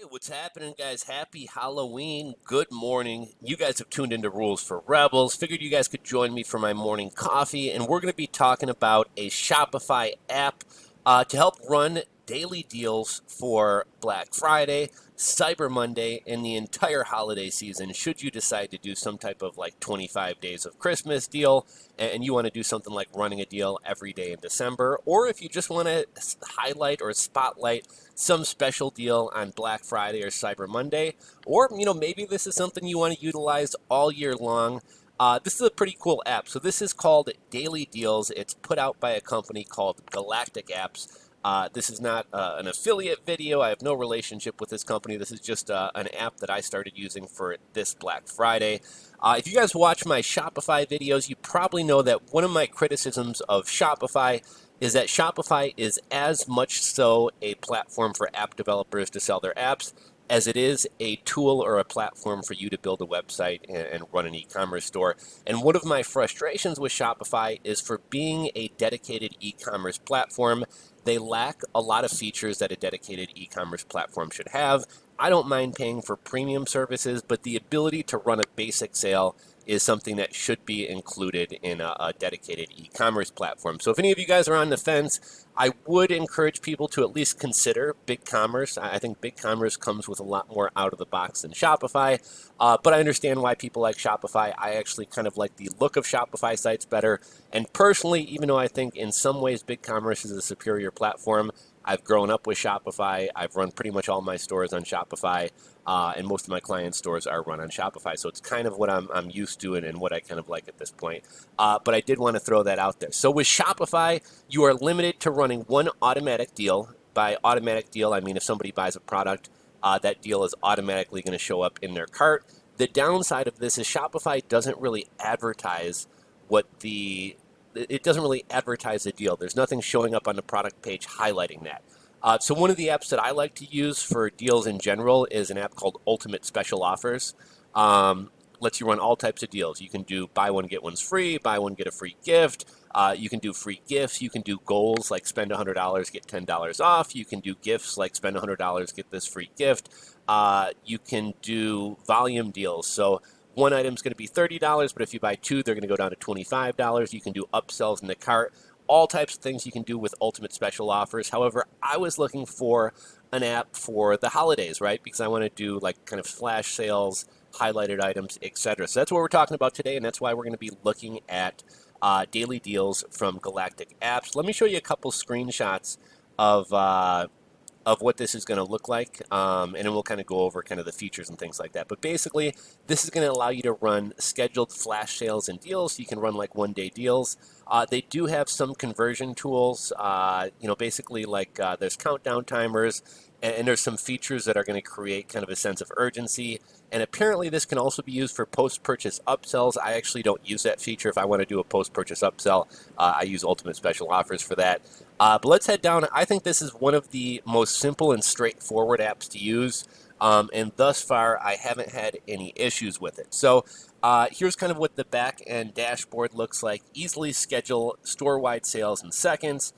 Hey, what's happening, guys? Happy Halloween. Good morning. You guys have tuned into Rules for Rebels. Figured you guys could join me for my morning coffee, and we're going to be talking about a Shopify app to help run daily deals for Black Friday, Cyber Monday, and the entire holiday season. Should you decide to do some type of like 25 days of Christmas deal, and you want to do something like running a deal every day in December, or if you just want to highlight or spotlight some special deal on Black Friday or Cyber Monday, or maybe this is something you want to utilize all year long. This is a pretty cool app. So this is called Daily Deals. It's put out by a company called Galactic Apps. This is not an affiliate video. I have no relationship with this company. This is just an app that I started using for this Black Friday. If you guys watch my Shopify videos, you probably know that one of my criticisms of Shopify is that Shopify is as much so a platform for app developers to sell their apps as it is a tool or a platform for you to build a website and run an e-commerce store. And one of my frustrations with Shopify is for being a dedicated e-commerce platform, they lack a lot of features that a dedicated e-commerce platform should have. I don't mind paying for premium services, but the ability to run a basic sale is something that should be included in a dedicated e-commerce platform. So if any of you guys are on the fence, I would encourage people to at least consider BigCommerce. I think BigCommerce comes with a lot more out of the box than Shopify, but I understand why people like Shopify. I actually kind of like the look of Shopify sites better. And personally, even though I think in some ways BigCommerce is a superior platform, I've grown up with Shopify. I've run pretty much all my stores on Shopify, and most of my client stores are run on Shopify. So it's kind of what I'm used to and what I kind of like at this point. But I did want to throw that out there. So with Shopify, you are limited to running one automatic deal. By automatic deal, I mean if somebody buys a product, that deal is automatically going to show up in their cart. The downside of this is Shopify doesn't really advertise it doesn't really advertise the deal. There's nothing showing up on the product page highlighting that. So one of the apps that I like to use for deals in general is an app called Ultimate Special Offers. Lets you run all types of deals. You can do buy one, get one's free, buy one, get a free gift. You can do free gifts. You can do goals like spend $100, get $10 off. You can do gifts like spend $100, get this free gift. You can do volume deals. So one item's going to be $30, but if you buy two, they're going to go down to $25. You can do upsells in the cart. All types of things you can do with Ultimate Special Offers. However, I was looking for an app for the holidays, right? Because I want to do like kind of flash sales, highlighted items, etc. So that's what we're talking about today, and that's why we're going to be looking at daily deals from Galactic Apps. Let me show you a couple screenshots of what this is going to look like, and then we'll kind of go over kind of the features and things like that. But basically, this is going to allow you to run scheduled flash sales and deals. You can run like one-day deals. They do have some conversion tools, basically like there's countdown timers, and there's some features that are going to create kind of a sense of urgency. And apparently this can also be used for post-purchase upsells. I actually don't use that feature. If I want to do a post-purchase upsell, I use Ultimate Special Offers for that. But let's head down. I think this is one of the most simple and straightforward apps to use. And thus far, I haven't had any issues with it. So here's kind of what the back end dashboard looks like. Easily schedule store-wide sales in seconds.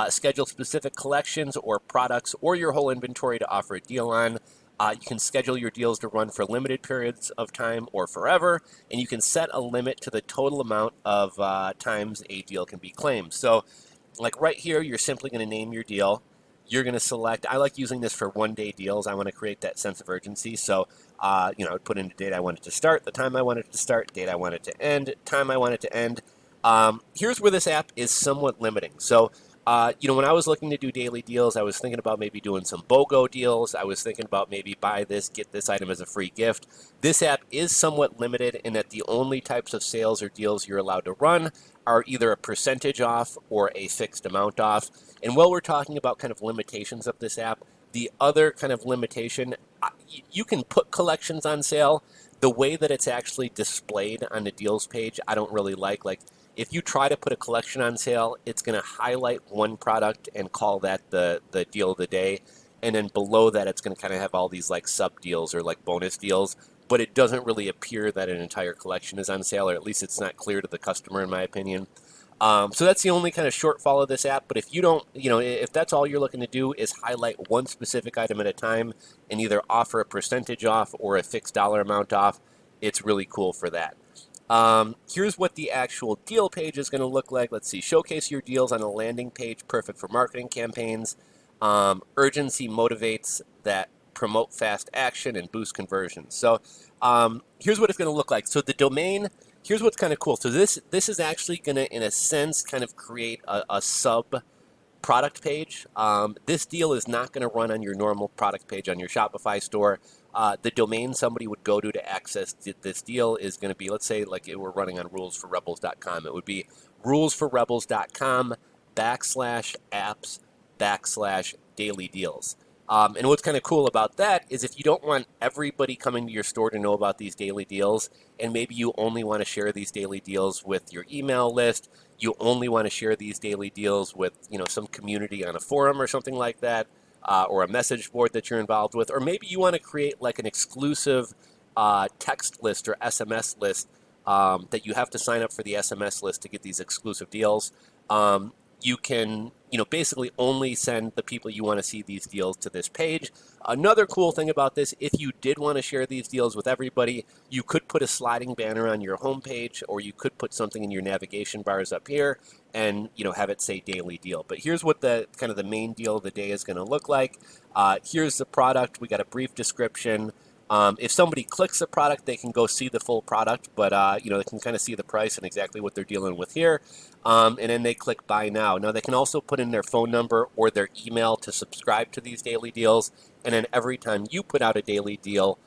Schedule specific collections or products or your whole inventory to offer a deal on. You can schedule your deals to run for limited periods of time or forever, and you can set a limit to the total amount of times a deal can be claimed. So like right here, you're simply going to name your deal. You're going to select, I like using this for one-day deals. I want to create that sense of urgency. So, I would put in the date I want it to start, the time I want it to start, date I want it to end, time I want it to end. Here's where this app is somewhat limiting. So, when I was looking to do daily deals, I was thinking about maybe doing some BOGO deals. I was thinking about maybe buy this, get this item as a free gift. This app is somewhat limited in that the only types of sales or deals you're allowed to run are either a percentage off or a fixed amount off. And while we're talking about kind of limitations of this app, the other kind of limitation, you can put collections on sale. The way that it's actually displayed on the deals page, I don't really like. Like, if you try to put a collection on sale, it's going to highlight one product and call that the deal of the day. And then below that, it's going to kind of have all these like sub deals or like bonus deals. But it doesn't really appear that an entire collection is on sale, or at least it's not clear to the customer, in my opinion. So that's the only kind of shortfall of this app. But if you don't, if that's all you're looking to do is highlight one specific item at a time and either offer a percentage off or a fixed dollar amount off, it's really cool for that. Here's what the actual deal page is going to look like. Let's see. Showcase your deals on a landing page, perfect for marketing campaigns. Urgency motivates that promote fast action and boost conversions. So here's what it's going to look like. So the domain, here's what's kind of cool. So this is actually going to, in a sense, kind of create a sub product page. This deal is not going to run on your normal product page on your Shopify store. The domain somebody would go to access this deal is going to be, let's say, like we're running on RulesForRebels.com. It would be RulesForRebels.com/apps/daily deals. And what's kind of cool about that is if you don't want everybody coming to your store to know about these daily deals, and maybe you only want to share these daily deals with your email list, you only want to share these daily deals with some community on a forum or something like that, or a message board that you're involved with, or maybe you want to create like an exclusive text list or SMS list that you have to sign up for the SMS list to get these exclusive deals. You can, basically only send the people you want to see these deals to this page. Another cool thing about this, if you did want to share these deals with everybody, you could put a sliding banner on your homepage, or you could put something in your navigation bars up here and, have it say daily deal. But here's what the kind of the main deal of the day is going to look like. Here's the product. We got a brief description. If somebody clicks the product, they can go see the full product, but they can kind of see the price and exactly what they're dealing with here. And then they click buy now. Now they can also put in their phone number or their email to subscribe to these daily deals. And then every time you put out a daily deal,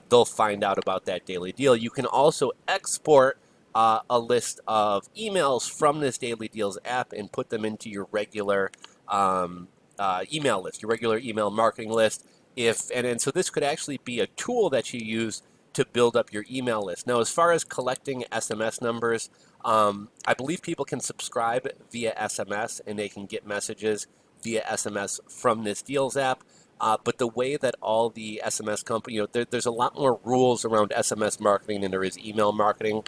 they'll find out about that daily deal. You can also export a list of emails from this Daily Deals app and put them into your regular email list, your regular email marketing list. And so this could actually be a tool that you use to build up your email list. Now, as far as collecting SMS numbers, I believe people can subscribe via SMS and they can get messages via SMS from this Deals app. But the way that all the SMS companies, there's a lot more rules around SMS marketing than there is email marketing.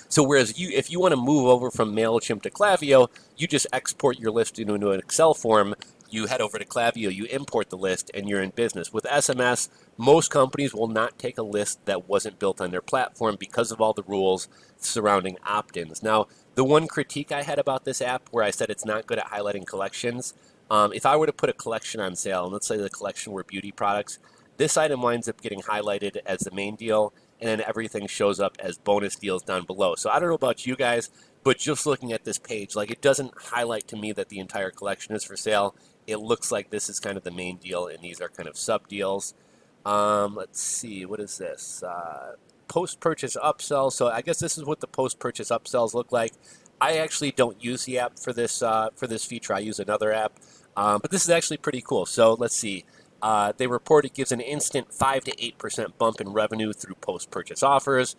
So whereas if you want to move over from MailChimp to Klaviyo, you just export your list into an Excel form. You head over to Klaviyo, you import the list, and you're in business. With SMS, most companies will not take a list that wasn't built on their platform because of all the rules surrounding opt-ins. Now, the one critique I had about this app where I said it's not good at highlighting collections, if I were to put a collection on sale, and let's say the collection were beauty products, this item winds up getting highlighted as the main deal, and then everything shows up as bonus deals down below. So I don't know about you guys, but just looking at this page, like it doesn't highlight to me that the entire collection is for sale. It looks like this is kind of the main deal, and these are kind of sub deals. Let's see, what is this? Post-purchase upsell. So I guess this is what the post-purchase upsells look like. I actually don't use the app for this feature. I use another app, but this is actually pretty cool. So let's see. They report it gives an instant 5 to 8% bump in revenue through post-purchase offers.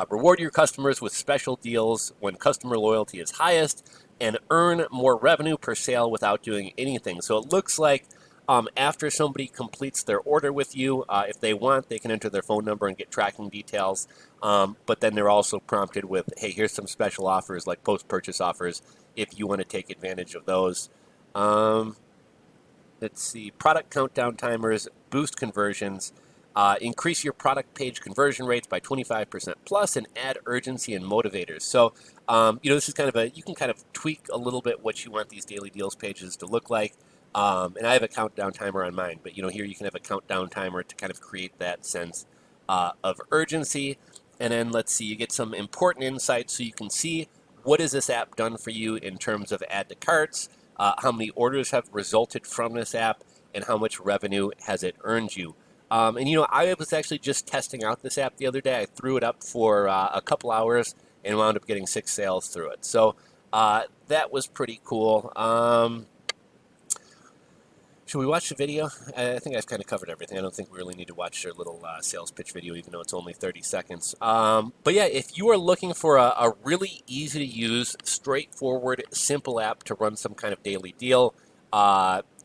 Reward your customers with special deals when customer loyalty is highest, and earn more revenue per sale without doing anything. So it looks like after somebody completes their order with you, if they want, they can enter their phone number and get tracking details. But then they're also prompted with, hey, here's some special offers like post-purchase offers if you want to take advantage of those. Let's see, product countdown timers, boost conversions, increase your product page conversion rates by 25% plus, and add urgency and motivators. So, this is kind of you can kind of tweak a little bit what you want these daily deals pages to look like. And I have a countdown timer on mine, but here you can have a countdown timer to kind of create that sense of urgency. And then let's see, you get some important insights so you can see what has this app done for you in terms of add to carts, how many orders have resulted from this app, and how much revenue has it earned you. And I was actually just testing out this app the other day. I threw it up for a couple hours and wound up getting 6 sales through it. So that was pretty cool. Should we watch the video? I think I've kind of covered everything. I don't think we really need to watch their little sales pitch video, even though it's only 30 seconds. But yeah, if you are looking for a really easy to use, straightforward, simple app to run some kind of daily deal,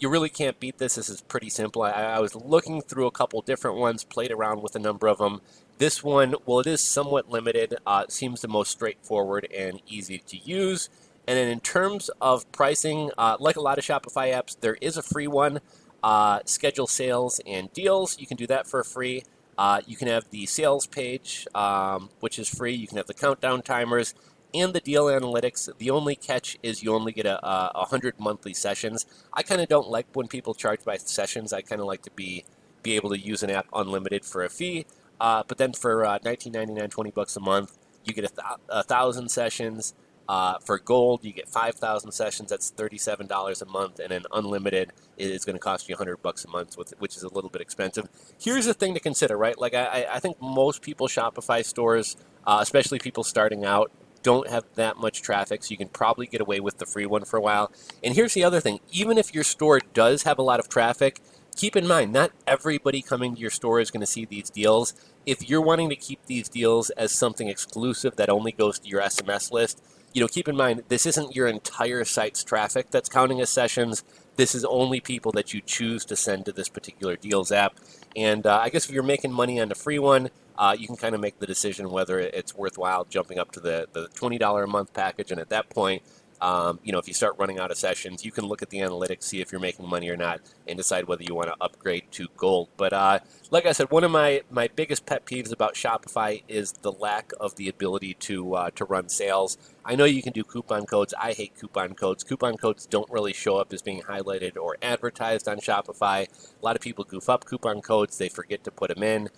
you really can't beat this. This is pretty simple. I was looking through a couple different ones, played around with a number of them. This one, well, it is somewhat limited. Seems the most straightforward and easy to use. And then in terms of pricing, like a lot of Shopify apps, there is a free one. Schedule sales and deals. You can do that for free. You can have the sales page, which is free. You can have the countdown timers and the deal analytics. The only catch is you only get a 100 monthly sessions. I kind of don't like when people charge by sessions. I kind of like to be able to use an app unlimited for a fee. But then for $19.99, $20 a month, you get a thousand sessions. For gold, you get 5,000 sessions. That's $37 a month, and then unlimited is going to cost you $100 a month, which is a little bit expensive. Here's the thing to consider, right? Like I think most people Shopify stores, especially people starting out, don't have that much traffic, so you can probably get away with the free one for a while. And here's the other thing: even if your store does have a lot of traffic, keep in mind not everybody coming to your store is going to see these deals. If you're wanting to keep these deals as something exclusive that only goes to your SMS list, keep in mind, this isn't your entire site's traffic that's counting as sessions. This is only people that you choose to send to this particular deals app. And I guess if you're making money on the free one, you can kind of make the decision whether it's worthwhile jumping up to the $20 a month package. And at that point, if you start running out of sessions, you can look at the analytics, see if you're making money or not, and decide whether you want to upgrade to gold. But like I said, one of my biggest pet peeves about Shopify is the lack of the ability to run sales. I know you can do coupon codes. I hate coupon codes. Coupon codes don't really show up as being highlighted or advertised on Shopify. A lot of people goof up coupon codes. They forget to put them in.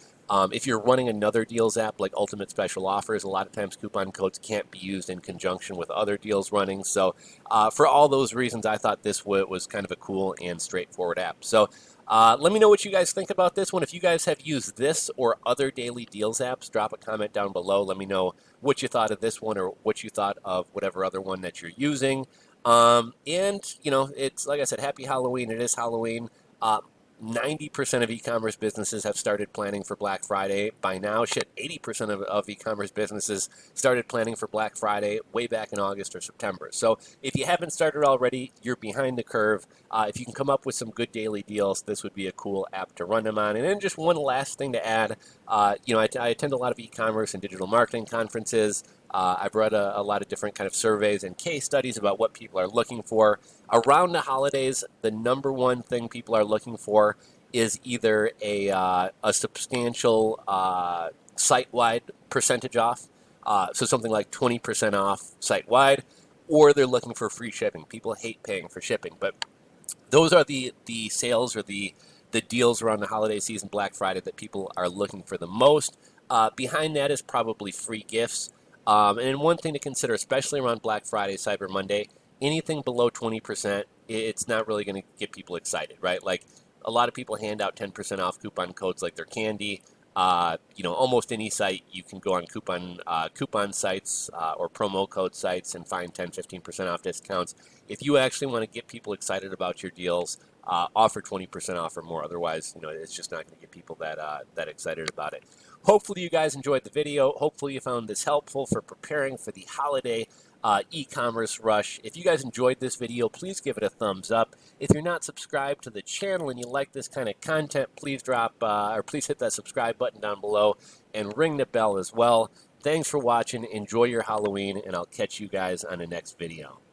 If you're running another deals app like Ultimate Special Offers, a lot of times coupon codes can't be used in conjunction with other deals running. So for all those reasons, I thought this was kind of a cool and straightforward app. So let me know what you guys think about this one. If you guys have used this or other daily deals apps, drop a comment down below. Let me know what you thought of this one or what you thought of whatever other one that you're using. It's like I said, happy Halloween. It is Halloween. 90% of e-commerce businesses have started planning for Black Friday by now. 80% of e-commerce businesses started planning for Black Friday way back in August or September. So if you haven't started already, you're behind the curve. If you can come up with some good daily deals, this would be a cool app to run them on. And then just one last thing to add, I attend a lot of e-commerce and digital marketing conferences. I've read a lot of different kind of surveys and case studies about what people are looking for. Around the holidays, the number one thing people are looking for is either a substantial site-wide percentage off, so something like 20% off site-wide, or they're looking for free shipping. People hate paying for shipping, but those are the sales or the deals around the holiday season, Black Friday, that people are looking for the most. Behind that is probably free gifts. And one thing to consider, especially around Black Friday, Cyber Monday, anything below 20%, it's not really going to get people excited, right? Like a lot of people hand out 10% off coupon codes like they're candy. Almost any site you can go on coupon sites or promo code sites and find 10, 15% off discounts. If you actually want to get people excited about your deals, offer 20% off or more. Otherwise, it's just not going to get people that excited about it. Hopefully you guys enjoyed the video. Hopefully you found this helpful for preparing for the holiday e-commerce rush. If you guys enjoyed this video, please give it a thumbs up. If you're not subscribed to the channel and you like this kind of content, please please hit that subscribe button down below and ring the bell as well. Thanks for watching. Enjoy your Halloween, and I'll catch you guys on the next video.